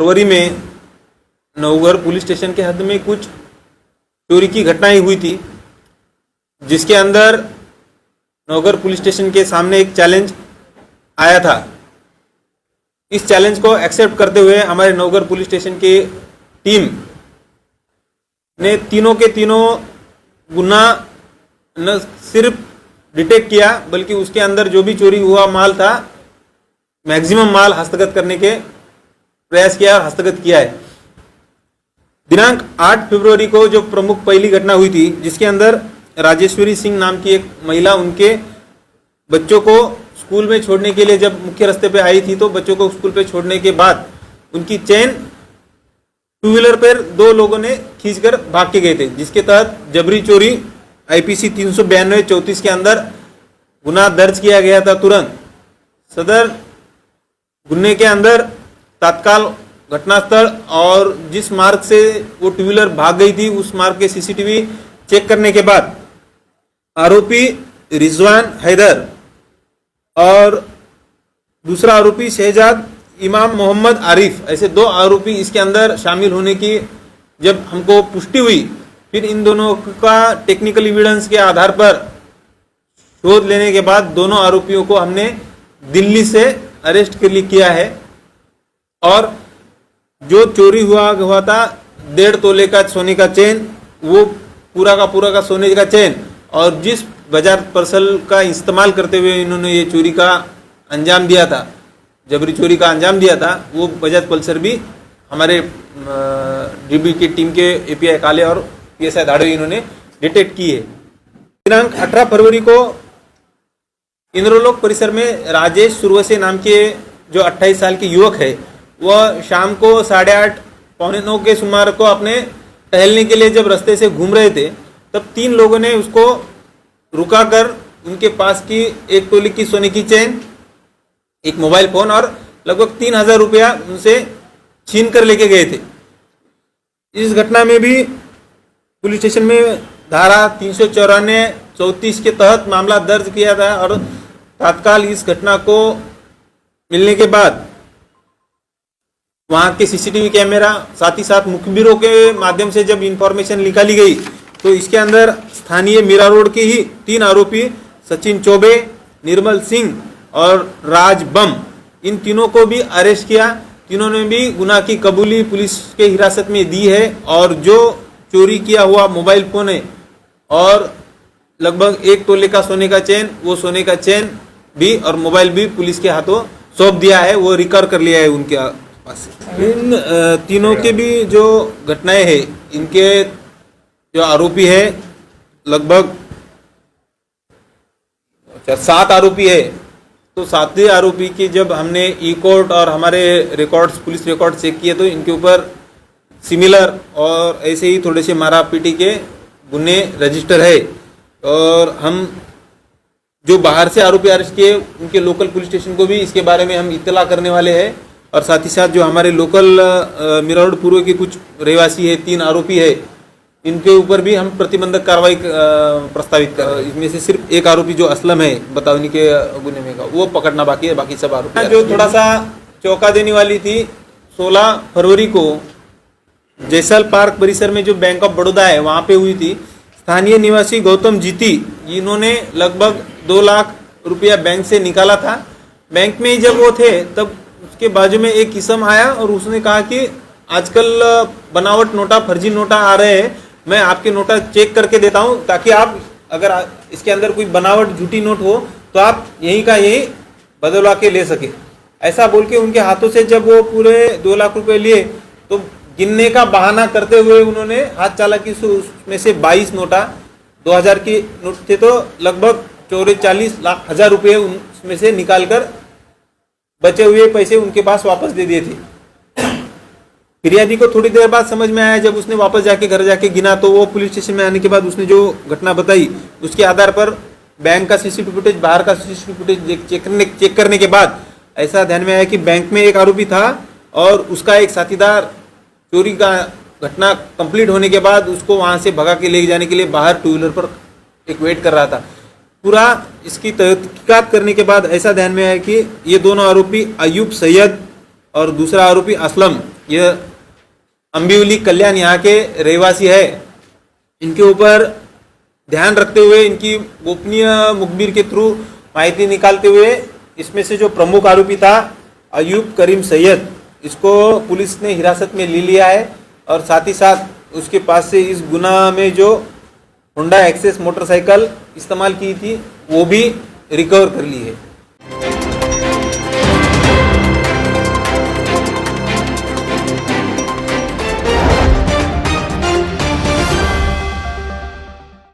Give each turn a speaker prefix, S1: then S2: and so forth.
S1: फरवरी में Navghar police station के हद में कुछ चोरी की घटनाएं हुई थी, जिसके अंदर नवघर पुलिस स्टेशन के सामने एक चैलेंज आया था। इस चैलेंज को एक्सेप्ट करते हुए हमारे नवघर पुलिस स्टेशन की टीम ने तीनों के तीनों गुना न सिर्फ डिटेक्ट किया, बल्कि उसके अंदर जो भी चोरी हुआ माल था, मैक्सिमम माल हस्तगत करने के प्रयास किया और हस्तगत किया है। दिनांक 8 फरवरी को जो प्रमुख पहली घटना हुई थी, जिसके अंदर राजेश्वरी सिंह नाम की एक महिला उनके बच्चों को स्कूल में छोड़ने के लिए जब मुख्य रास्ते पे आई थी, तो बच्चों को स्कूल पे छोड़ने के बाद उनकी चेन टू व्हीलर पर दो लोगों ने खींचकर भाग के गए थे, जिसके तहत जबरी चोरी आईपीसी 392-34 के अंदर गुना दर्ज किया गया था। तुरंत सदर गुन्हे के अंदर तत्काल घटनास्थल और जिस मार्ग से वो टू व्हीलर भाग गई थी उस मार्ग के सीसीटीवी चेक करने के बाद आरोपी रिजवान हैदर और दूसरा आरोपी शहजाद इमाम मोहम्मद आरिफ, ऐसे दो आरोपी इसके अंदर शामिल होने की जब हमको पुष्टि हुई, फिर इन दोनों का टेक्निकल एविडेंस के आधार पर शोध लेने के बाद दोनों आरोपियों को हमने दिल्ली से अरेस्ट के लिए किया है। और जो चोरी हुआ था 1.5 तोले का सोने का चेन, वो पूरा का सोने का चेन, और जिस बाजार पर्सल का इस्तेमाल करते हुए इन्होंने ये चोरी का अंजाम दिया था, जबरी चोरी का अंजाम दिया था, वो बजाज पल्सर भी हमारे डीबी की टीम के एपीआई काले और पीएसआई धाड़े इन्होंने डिटेक्ट की है। दिनांक 18 फरवरी को इंद्रलोक परिसर में राजेश सुरवसे नाम के जो 28 साल के युवक है, वह शाम को 8:30 पौने 9 के सुमार को अपने टहलने के लिए जब रास्ते से घूम रहे थे, तब 3 लोगों ने उसको रुकाकर उनके पास की 1 तोले की सोने की चेन, एक मोबाइल फोन और लगभग 3,000 रुपया उनसे छीन कर लेके गए थे। इस घटना में भी पुलिस स्टेशन में धारा 394-34 के तहत मामला दर्ज किया था और तत्काल इस घटना को मिलने के बाद वहां के सीसीटीवी कैमरा साथ ही साथ मुखबिरों के माध्यम से जब इंफॉर्मेशन निकाली गई, तो इसके अंदर स्थानीय मीरा रोड के ही 3 आरोपी सचिन चौबे, निर्मल सिंह और राज बम, इन तीनों को भी अरेस्ट किया। तीनों ने भी गुनाह की कबूली पुलिस के हिरासत में दी है और जो चोरी किया हुआ मोबाइल फोन है और लगभग 1 तोले का सोने का चेन, वो सोने का चेन भी और मोबाइल भी पुलिस के हाथों सौंप दिया है, वो रिकवर कर लिया है उनके पास। इन तीनों के भी जो घटनाएं हैं, इनके जो आरोपी है लगभग 7 आरोपी है, तो 7वें आरोपी की जब हमने ई कोर्ट और हमारे रिकॉर्ड्स पुलिस रिकॉर्ड चेक किए, तो इनके ऊपर सिमिलर और ऐसे ही थोड़े से मारा पीटी के गुन्हे रजिस्टर है। और हम जो बाहर से आरोपी अरेस्ट किए उनके लोकल पुलिस स्टेशन को भी इसके बारे में हम इत्तला करने वाले हैं। और साथ ही साथ जो हमारे लोकल मीरा रोड पूर्व के कुछ रहवासी है, 3 आरोपी है, इनके ऊपर भी हम प्रतिबंधक कार्रवाई प्रस्तावित कर रहे हैं। इसमें से सिर्फ एक आरोपी जो असलम है बतौनी के गुन्हे में का, वो पकड़ना बाकी है, बाकी सब आरोपी। जो थोड़ा सा चौंका देने वाली थी, 16 फरवरी को जैसल पार्क परिसर में जो बैंक ऑफ बड़ौदा है वहाँ पे हुई थी। स्थानीय निवासी गौतम जीती, इन्होंने लगभग 2 लाख रुपया बैंक से निकाला था। बैंक में जब वो थे तब उसके बाजू में एक किस्म आया और उसने कहा कि आजकल बनावट नोटा, फर्जी नोटा आ रहे हैं, मैं आपके नोटा चेक करके देता हूँ, ताकि आप अगर इसके अंदर कोई बनावट झूठी नोट हो तो आप यहीं का यहीं बदलवा के ले सके। ऐसा बोल के उनके हाथों से जब वो पूरे 2 लाख रुपए लिए, तो गिनने का बहाना करते हुए उन्होंने हाथ चालाकी से उसमें से 22 नोटा 2000 की नोट थे, तो लगभग 44,00,000 रुपये उसमें से निकालकर बचे हुए पैसे उनके पास वापस दे दिए थे। फिरियादी को थोड़ी देर बाद समझ में आया, जब उसने वापस जाके घर जाके गिना, तो वो पुलिस स्टेशन में आने के बाद उसने जो घटना बताई उसके आधार पर बैंक का सीसीटीवी फुटेज, बाहर का सीसीटीवी फुटेज चेक करने के बाद ऐसा ध्यान में आया कि बैंक में एक आरोपी था और उसका एक साथीदार चोरी का घटना कंप्लीट होने के बाद उसको वहां से भगा के ले जाने के लिए बाहर टू व्हीलर पर एक वेट कर रहा था। पूरा इसकी तहकीकात करने के बाद ऐसा ध्यान में आया कि ये दोनों आरोपी अयूब सैयद और दूसरा आरोपी असलम, यह अंबिवली कल्याण यहाँ के रहवासी है, इनके ऊपर ध्यान रखते हुए इनकी गोपनीय मुखबिर के थ्रू माहिती निकालते हुए इसमें से जो प्रमुख आरोपी था अयूब करीम सैयद, इसको पुलिस ने हिरासत में ले लिया है और साथ ही साथ उसके पास से इस गुनाह में जो होंडा एक्सेस मोटरसाइकिल इस्तेमाल की थी वो भी रिकवर कर ली है।